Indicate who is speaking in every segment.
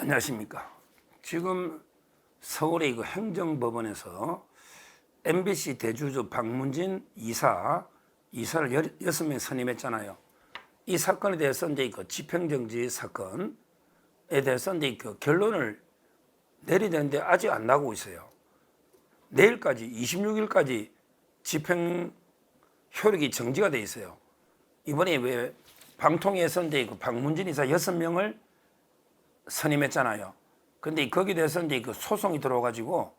Speaker 1: 안녕하십니까. 지금 서울의 그 행정법원에서 MBC 대주주 박문진 이사를 6명 선임했잖아요. 이 사건에 대해서 이제 그 집행정지 사건에 대해서 이제 그 결론을 내리는데 아직 안 나고 있어요. 내일까지 26일까지 집행 효력이 정지가 돼 있어요. 이번에 왜 방통위에서 이제 그 박문진 이사 6명을 선임했잖아요. 근데 거기에 대해서 이제 그 소송이 들어와가지고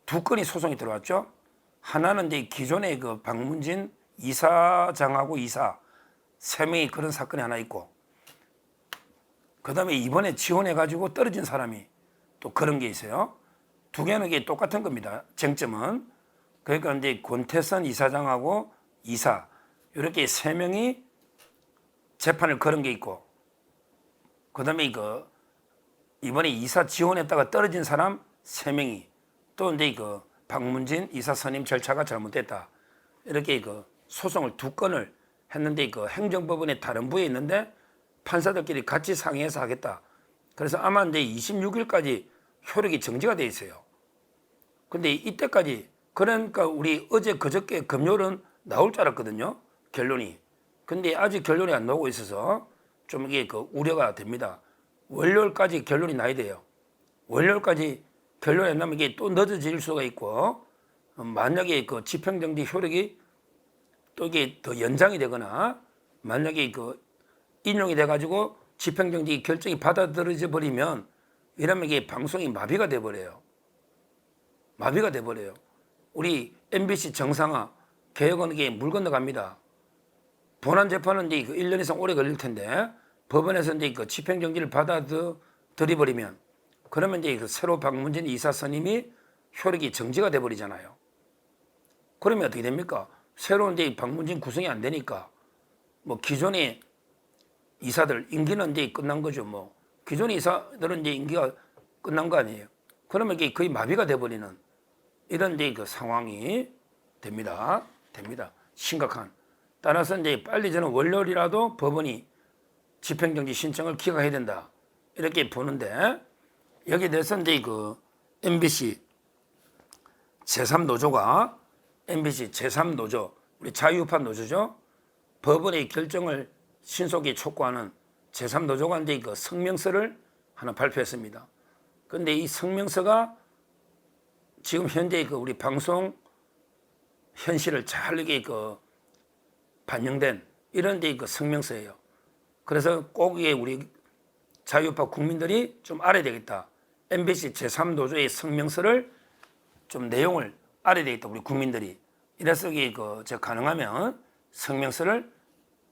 Speaker 1: 두 건이 소송이 들어왔죠. 하나는 이제 기존의 그 박문진 이사장하고 이사 3명이 그런 사건이 하나 있고, 그 다음에 이번에 지원해가지고 떨어진 사람이 또 그런 게 있어요. 두 개는 이게 똑같은 겁니다. 쟁점은. 그러니까 이제 권태선 이사장하고 이사, 이렇게 3명이 재판을 걸은 게 있고, 그 다음에 이번에 이사 지원했다가 떨어진 사람 3명이 또 이제 박문진 이사 선임 절차가 잘못됐다. 이렇게 소송을 두 건을 했는데 행정법원의 다른 부에 있는데 판사들끼리 같이 상의해서 하겠다. 그래서 아마 이제 26일까지 효력이 정지가 돼 있어요. 근데 이때까지, 그러니까 우리 어제 그저께 금요일은 나올 줄 알았거든요. 결론이. 근데 아직 결론이 안 나오고 있어서 좀 이게 우려가 됩니다. 월요일까지 결론이 나야 돼요. 월요일까지 결론이 안 나면 이게 또 늦어질 수가 있고, 만약에 집행정지 효력이 또 이게 더 연장이 되거나, 만약에 인용이 돼가지고 집행정지 결정이 받아들여져 버리면, 이러면 이게 방송이 마비가 돼버려요. 마비가 돼버려요. 우리 MBC 정상화 개혁은 이게 물 건너갑니다. 본안 재판은 이제 1년 이상 오래 걸릴 텐데, 법원에서 이제 집행정지를 받아들여버리면, 그러면 이제 새로 박문진 이사 선임이 효력이 정지가 돼버리잖아요. 그러면 어떻게 됩니까? 새로 이제 박문진 구성이 안 되니까, 기존의 이사들 임기는 이제 끝난 거죠. 기존의 이사들은 이제 임기가 끝난 거 아니에요. 그러면 이게 거의 마비가 돼버리는 이런 이제 상황이 됩니다. 심각한. 따라서 이제 빨리 저는 월요일이라도 법원이 집행정지 신청을 기각해야 된다. 이렇게 보는데, 여기에 대해서 이제 MBC 제3노조가, MBC 제3노조, 우리 자유우파 노조죠. 법원의 결정을 신속히 촉구하는 제3노조가 이제 성명서를 하나 발표했습니다. 그런데 이 성명서가 지금 현재 우리 방송 현실을 잘 이게 반영된 이런 데 성명서예요. 그래서 꼭 이게 우리 자유우파 국민들이 좀 알아야 되겠다. MBC 제3노조의 성명서를 좀 내용을 알아야 되겠다. 우리 국민들이. 이래서 제가 가능하면 성명서를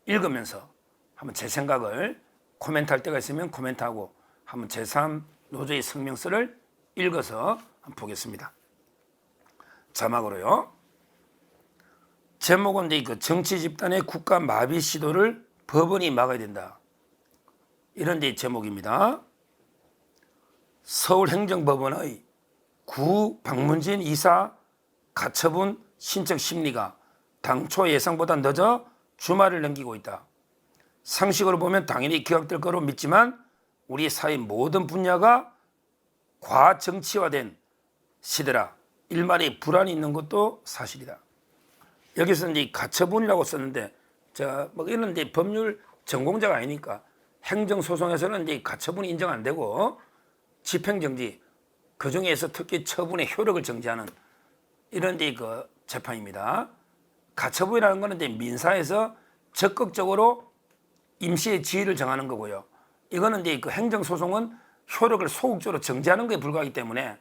Speaker 1: 읽으면서 한번 제 생각을 코멘트할 때가 있으면 코멘트하고, 한번 제3노조의 성명서를 읽어서 한번 보겠습니다. 자막으로요. 제목은 이제 정치 집단의 국가 마비 시도를 법원이 막아야 된다. 이런 데 제목입니다. 서울행정법원의 구 박문진 이사 가처분 신청 심리가 당초 예상보다 늦어 주말을 넘기고 있다. 상식으로 보면 당연히 기각될 거로 믿지만 우리 사회 모든 분야가 과정치화된 시대라 일말의 불안이 있는 것도 사실이다. 여기서 이제 가처분이라고 썼는데, 제가 이런 데 법률 전공자가 아니니까 행정소송에서는 이제 가처분이 인정 안 되고 집행정지, 그 중에서 특히 처분의 효력을 정지하는 이런 데 재판입니다. 가처분이라는 것은 이제 민사에서 적극적으로 임시의 지위를 정하는 거고요. 이거는 이제 행정소송은 효력을 소극적으로 정지하는 것에 불과하기 때문에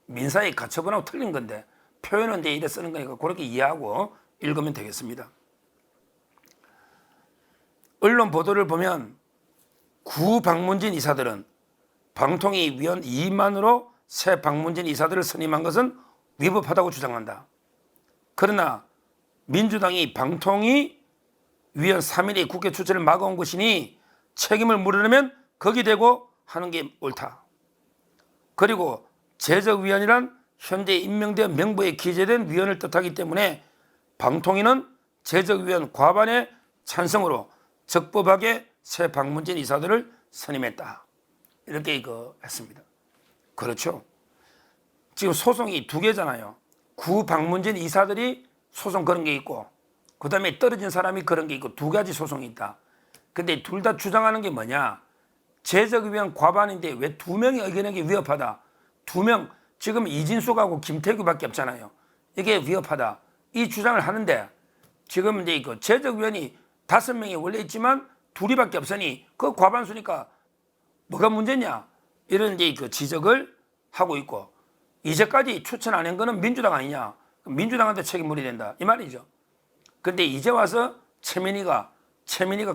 Speaker 1: 민사의 가처분하고 틀린 건데, 표현은 이제 이래 쓰는 거니까 그렇게 이해하고 읽으면 되겠습니다. 언론 보도를 보면 구 박문진 이사들은 방통위 위원 2만으로 새 박문진 이사들을 선임한 것은 위법하다고 주장한다. 그러나 민주당이 방통위 위원 3인의 국회 출전을 막아온 것이니 책임을 물으려면 거기 대고 하는 게 옳다. 그리고 제적위원이란 현재 임명되어 명부에 기재된 위원을 뜻하기 때문에 방통위는 제적위원 과반의 찬성으로 적법하게 새 박문진 이사들을 선임했다. 이렇게 했습니다. 그렇죠. 지금 소송이 두 개잖아요. 구 방문진 이사들이 소송 그런 게 있고, 그 다음에 떨어진 사람이 그런 게 있고, 두 가지 소송이 있다. 근데 둘 다 주장하는 게 뭐냐? 재적위원 과반인데 왜 두 명의 의견에게 위협하다. 두 명, 지금 이진숙하고 김태규밖에 없잖아요. 이게 위협하다. 이 주장을 하는데, 지금 이제 재적위원이 5명이 원래 있지만 둘이밖에 없으니 그 과반수니까 뭐가 문제냐? 이런 이제 지적을 하고 있고, 이제까지 추천 안 한 거는 민주당 아니냐? 민주당한테 책임물이 된다. 이 말이죠. 근데 이제 와서 최민희가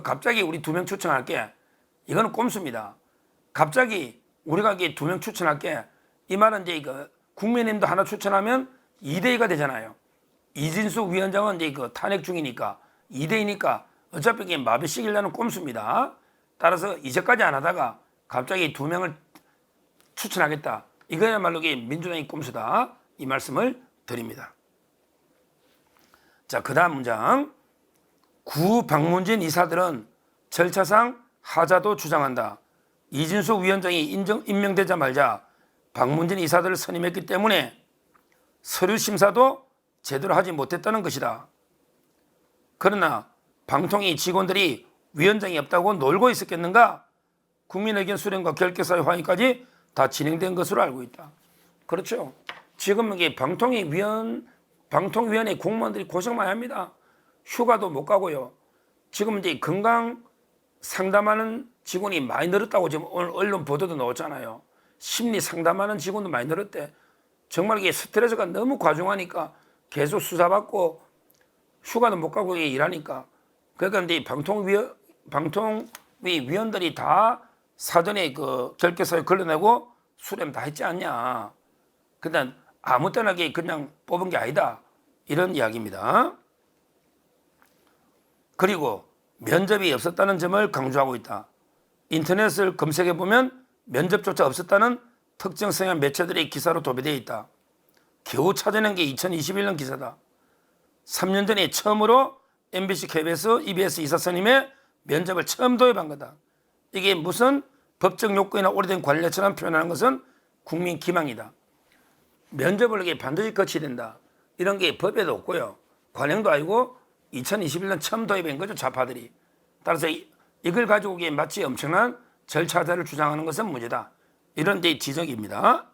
Speaker 1: 갑자기 우리 2명 추천할게. 이거는 꼼수입니다. 갑자기 우리가 2명 추천할게. 이 말은 이제 국민의힘도 하나 추천하면 2대2가 되잖아요. 이진숙 위원장은 이제 탄핵 중이니까 2대2니까 어차피 이게 마비시키려는 꼼수입니다. 따라서 이제까지 안 하다가 갑자기 2명을 추천하겠다. 이거야말로 민주당의 꼼수다. 이 말씀을 드립니다. 자, 그 다음 문장. 구 방문진 이사들은 절차상 하자도 주장한다. 이진숙 위원장이 임명되자마자 방문진 이사들을 선임했기 때문에 서류 심사도 제대로 하지 못했다는 것이다. 그러나 방통위 직원들이 위원장이 없다고 놀고 있었겠는가? 국민의견 수렴과 결격사유 확인까지 다 진행된 것으로 알고 있다. 그렇죠. 지금 이게 방통위원회 공무원들이 고생 많이 합니다. 휴가도 못 가고요. 지금 이제 건강 상담하는 직원이 많이 늘었다고 지금 오늘 언론 보도도 나왔잖아요. 심리 상담하는 직원도 많이 늘었대. 정말 이게 스트레스가 너무 과중하니까 계속 수사받고 휴가도 못 가고 일하니까. 그러니까 이제 방통위 위원들이 다 사전에 결격사유 걸러내고 수렴 다 했지 않냐. 근데 아무 때나 그냥 뽑은 게 아니다. 이런 이야기입니다. 그리고 면접이 없었다는 점을 강조하고 있다. 인터넷을 검색해보면 면접조차 없었다는 특정 성향 매체들의 기사로 도배되어 있다. 겨우 찾아낸 게 2021년 기사다. 3년 전에 처음으로 MBC, KBS, EBS 이사 선임에 면접을 처음 도입한 거다. 이게 무슨 법적 요건이나 오래된 관례처럼 표현하는 것은 국민 기망이다. 면접을 이게 반드시 거쳐야 된다. 이런 게 법에도 없고요. 관행도 아니고 2021년 처음 도입한 거죠, 좌파들이. 따라서 이걸 가지고 마치 엄청난 절차자를 주장하는 것은 문제다. 이런 데 지적입니다.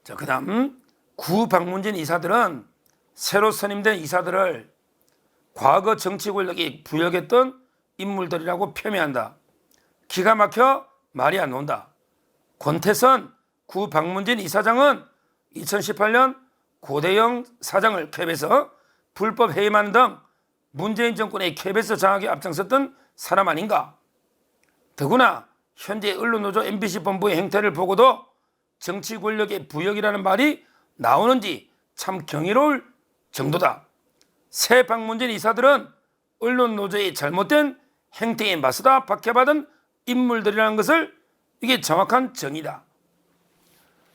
Speaker 1: 자, 그 다음 구 방문진 이사들은 새로 선임된 이사들을 과거 정치 권력이 부역했던 인물들이라고 폄훼한다. 기가 막혀 말이 안 나온다. 권태선 구 방문진 이사장은 2018년 고대영 사장을 캡해서 불법 해임하는 등 문재인 정권의 KBS 장악에 앞장섰던 사람 아닌가? 더구나 현재 언론노조 MBC 본부의 행태를 보고도 정치 권력의 부역이라는 말이 나오는지 참 경이로울 정도다. 새 방문진 이사들은 언론노조의 잘못된 행태에 맞서다 박해받은 인물들이라는 것을 이게 정확한 정의다.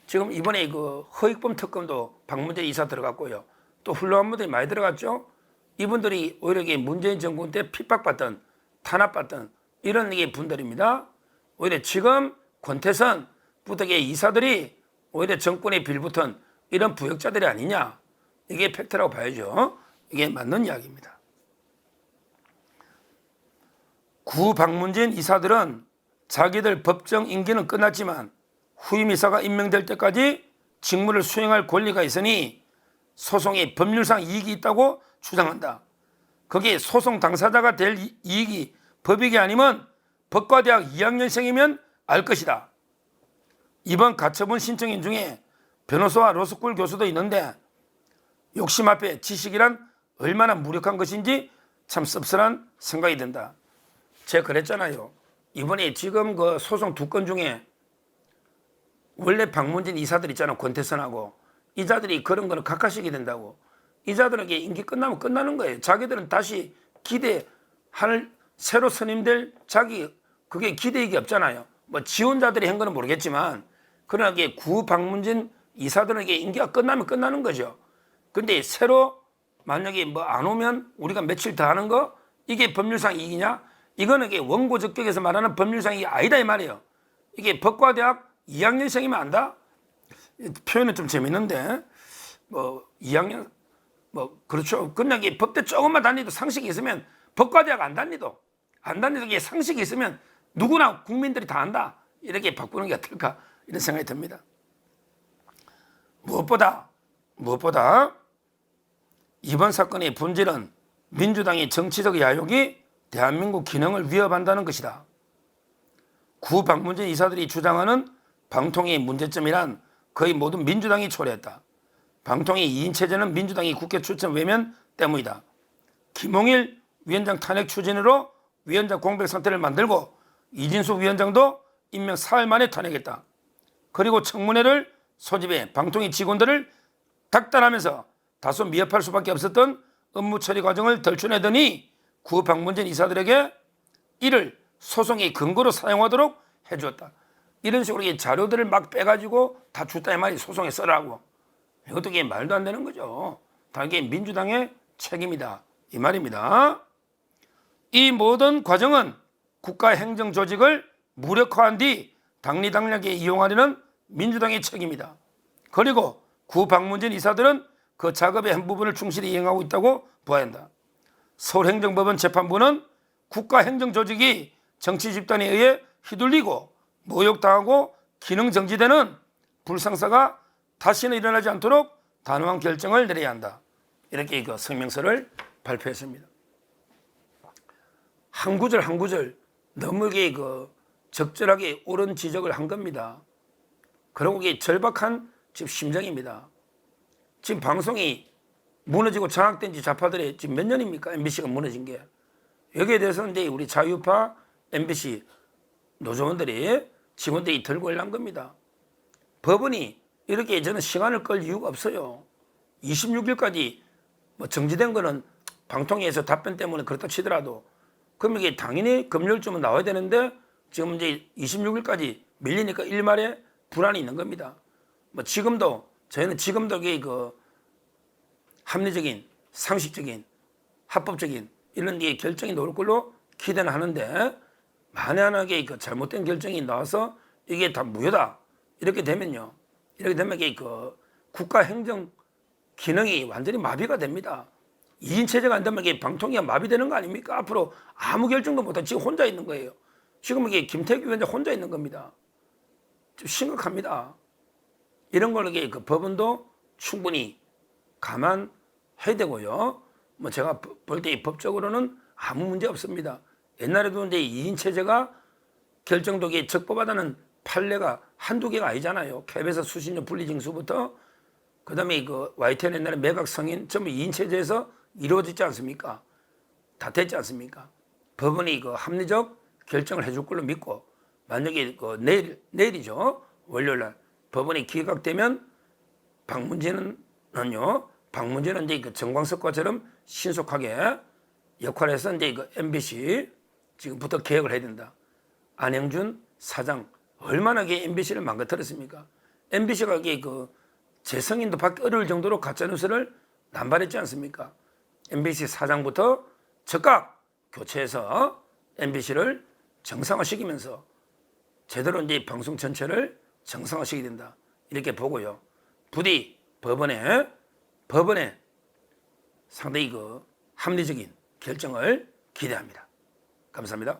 Speaker 1: 지금 이번에 허익범 특검도 방문진 이사 들어갔고요. 또 훌륭한 분들이 많이 들어갔죠. 이분들이 오히려 문재인 정권 때 핍박받던 탄압받던 이런 분들입니다. 오히려 지금 권태선 부탁의 이사들이 오히려 정권에 빌붙은 이런 부역자들이 아니냐. 이게 팩트라고 봐야죠. 이게 맞는 이야기입니다. 구 방문진 이사들은 자기들 법정 임기는 끝났지만 후임 이사가 임명될 때까지 직무를 수행할 권리가 있으니 소송에 법률상 이익이 있다고 주장한다. 거기에 소송 당사자가 될 이익이 법익이 아니면 법과대학 2학년생이면 알 것이다. 이번 가처분 신청인 중에 변호사와 로스쿨 교수도 있는데 욕심 앞에 지식이란 얼마나 무력한 것인지 참 씁쓸한 생각이 든다. 제가 그랬잖아요. 이번에 지금 소송 2건 중에 원래 방문진 이사들 있잖아. 권태선하고 이자들이 그런 거는 각하시게 된다고. 이자들에게 임기 끝나면 끝나는 거예요. 자기들은 다시 기대할 새로 선임될 그게 기대익이 없잖아요. 뭐 지원자들이 한 거는 모르겠지만 그러나 구 방문진 이사들에게 임기가 끝나면 끝나는 거죠. 근데 새로 만약에 안 오면 우리가 며칠 더 하는 거 이게 법률상 이익이냐? 이거는 이게 원고 적격에서 말하는 법률상이 아니다 이 말이에요. 이게 법과대학 2학년생이면 안다? 표현은 좀 재밌는데 뭐 2학년 뭐 그렇죠. 그냥 이게 법대 조금만 다니도 상식이 있으면 법과대학 안 다니도 이게 상식이 있으면 누구나 국민들이 다 안다. 이렇게 바꾸는 게 어떨까 이런 생각이 듭니다. 무엇보다 이번 사건의 본질은 민주당의 정치적 야욕이 대한민국 기능을 위협한다는 것이다. 구 박문진 이사들이 주장하는 방통위의 문제점이란 거의 모든 민주당이 초래했다. 방통위 2인 체제는 민주당이 국회 출전 외면 때문이다. 김홍일 위원장 탄핵 추진으로 위원장 공백 상태를 만들고 이진수 위원장도 임명 사흘 만에 탄핵했다. 그리고 청문회를 소집해 방통위 직원들을 닥달하면서 다소 미흡할 수밖에 없었던 업무 처리 과정을 덜쳐내더니 구 박문진 이사들에게 이를 소송의 근거로 사용하도록 해주었다. 이런 식으로 자료들을 막 빼가지고 다 줬다 이 말이 소송에 써라고. 이것도 이게 말도 안 되는 거죠. 다 이게 민주당의 책임이다 이 말입니다. 이 모든 과정은 국가행정조직을 무력화한 뒤 당리당략에 이용하려는 민주당의 책임이다. 그리고 구 박문진 이사들은 그 작업의 한 부분을 충실히 이행하고 있다고 봐야 한다. 서울행정법원 재판부는 국가행정조직이 정치 집단에 의해 휘둘리고 모욕당하고 기능정지되는 불상사가 다시는 일어나지 않도록 단호한 결정을 내려야 한다. 이렇게 그 성명서를 발표했습니다. 한 구절 한 구절 너무 적절하게 옳은 지적을 한 겁니다. 그리고 이게 절박한 지금 심정입니다. 지금 방송이 무너지고 장악된 지 좌파들이 지금 몇 년입니까? MBC가 무너진 게. 여기에 대해서는 이제 우리 자유파 MBC 노조원들이 직원들이 들고 일난 겁니다. 법원이 이렇게 저는 시간을 끌 이유가 없어요. 26일까지 뭐 정지된 거는 방통위에서 답변 때문에 그렇다 치더라도 그럼 이게 당연히 금요일쯤은 나와야 되는데 지금 이제 26일까지 밀리니까 일말에 불안이 있는 겁니다. 뭐 저희는 지금도 이게 합리적인, 상식적인, 합법적인 이런 게 결정이 나올 걸로 기대는 하는데 만에 하나게 잘못된 결정이 나와서 이게 다 무효다 이렇게 되면 이게 국가 행정 기능이 완전히 마비가 됩니다. 2인 체제가 안 되면 이게 방통위가 마비되는 거 아닙니까? 앞으로 아무 결정도 못하고 지금 혼자 있는 거예요. 지금 이게 김태규 위원장 혼자 있는 겁니다. 좀 심각합니다. 이런 걸 법원도 충분히 감안해야 되고요. 뭐 제가 볼 때 법적으로는 아무 문제 없습니다. 옛날에도 이제 2인 체제가 결정되게 적법하다는 판례가 한두 개가 아니잖아요. 캡에서 수십 년 분리징수부터 그다음에 YTN 옛날에 매각 승인 전부 2인 체제에서 이루어지지 않습니까? 다 됐지 않습니까? 법원이 합리적 결정을 해줄 걸로 믿고 만약에 내일이죠. 월요일날 법원이 기각되면 박문진은 이제 정광석과처럼 신속하게 역할을 해서 이제 MBC 지금부터 개혁을 해야 된다. 안영준 사장 얼마나 MBC를 망가뜨렸습니까? MBC가 재승인도 받기 어려울 정도로 가짜뉴스를 남발했지 않습니까? MBC 사장부터 즉각 교체해서 MBC를 정상화시키면서 제대로 이제 방송 전체를 정상화시켜야 된다. 이렇게 보고요. 부디 법원에 상당히 합리적인 결정을 기대합니다. 감사합니다.